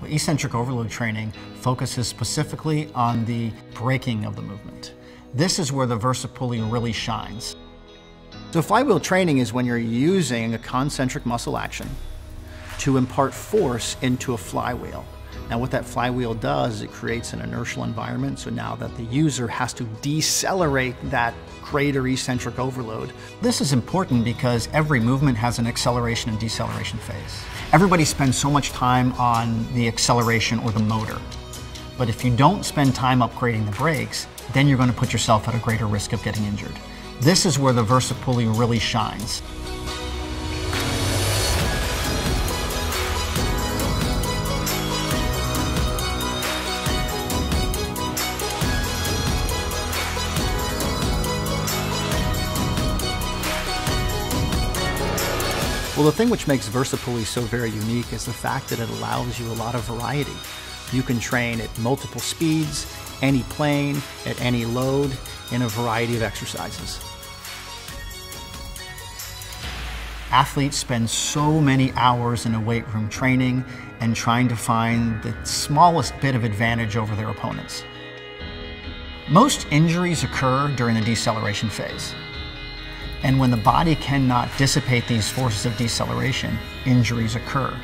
Eccentric overload training focuses specifically on the braking of the movement. This is where the VersaPulley really shines. So flywheel training is when you're using a concentric muscle action to impart force into a flywheel. Now what that flywheel does is it creates an inertial environment, so now that the user has to decelerate that greater eccentric overload. This is important because every movement has an acceleration and deceleration phase. Everybody spends so much time on the acceleration or the motor. But if you don't spend time upgrading the brakes, then you're going to put yourself at a greater risk of getting injured. This is where the VersaPulley really shines. Well, the thing which makes VersaPulley so very unique is the fact that it allows you a lot of variety. You can train at multiple speeds, any plane, at any load, in a variety of exercises. Athletes spend so many hours in a weight room training and trying to find the smallest bit of advantage over their opponents. Most injuries occur during the deceleration phase. And when the body cannot dissipate these forces of deceleration, injuries occur.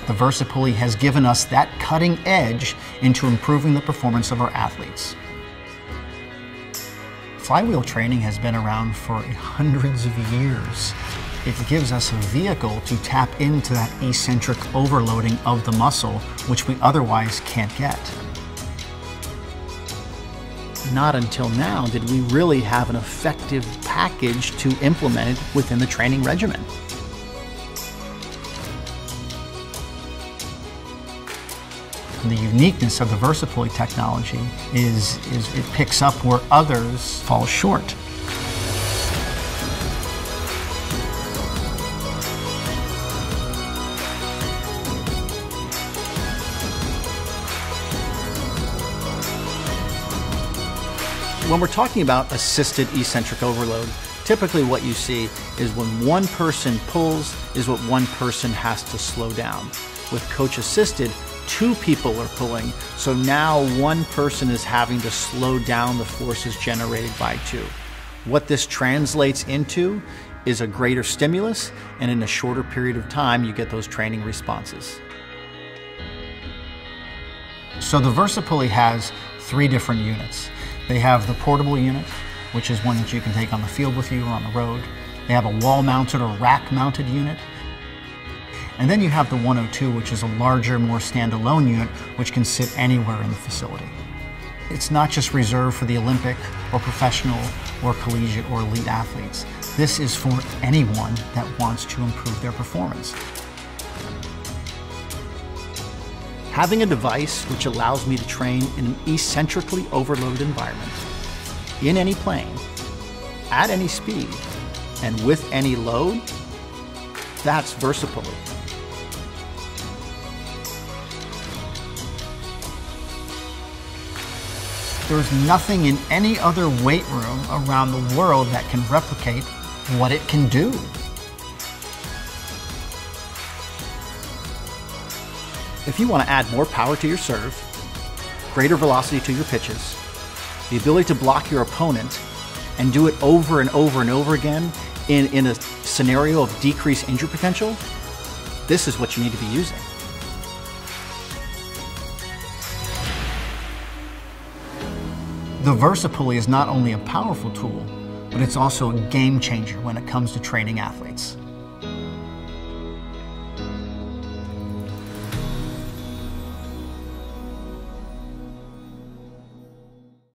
The VersaPulley has given us that cutting edge into improving the performance of our athletes. Flywheel training has been around for hundreds of years. It gives us a vehicle to tap into that eccentric overloading of the muscle, which we otherwise can't get. Not until now did we really have an effective package to implement it within the training regimen. And the uniqueness of the VersaPulley technology is it picks up where others fall short. When we're talking about assisted eccentric overload, typically what you see is when one person pulls is what one person has to slow down. With coach assisted, two people are pulling, so now one person is having to slow down the forces generated by two. What this translates into is a greater stimulus, and in a shorter period of time you get those training responses. So the VersaPulley has three different units. They have the portable unit, which is one that you can take on the field with you or on the road. They have a wall-mounted or rack-mounted unit. And then you have the 102, which is a larger, more standalone unit, which can sit anywhere in the facility. It's not just reserved for the Olympic or professional or collegiate or elite athletes. This is for anyone that wants to improve their performance. Having a device which allows me to train in an eccentrically overloaded environment, in any plane, at any speed, and with any load, that's VersaPulley. There's nothing in any other weight room around the world that can replicate what it can do. If you want to add more power to your serve, greater velocity to your pitches, the ability to block your opponent, and do it over and over and over again in a scenario of decreased injury potential, this is what you need to be using. The VersaPulley is not only a powerful tool, but it's also a game changer when it comes to training athletes.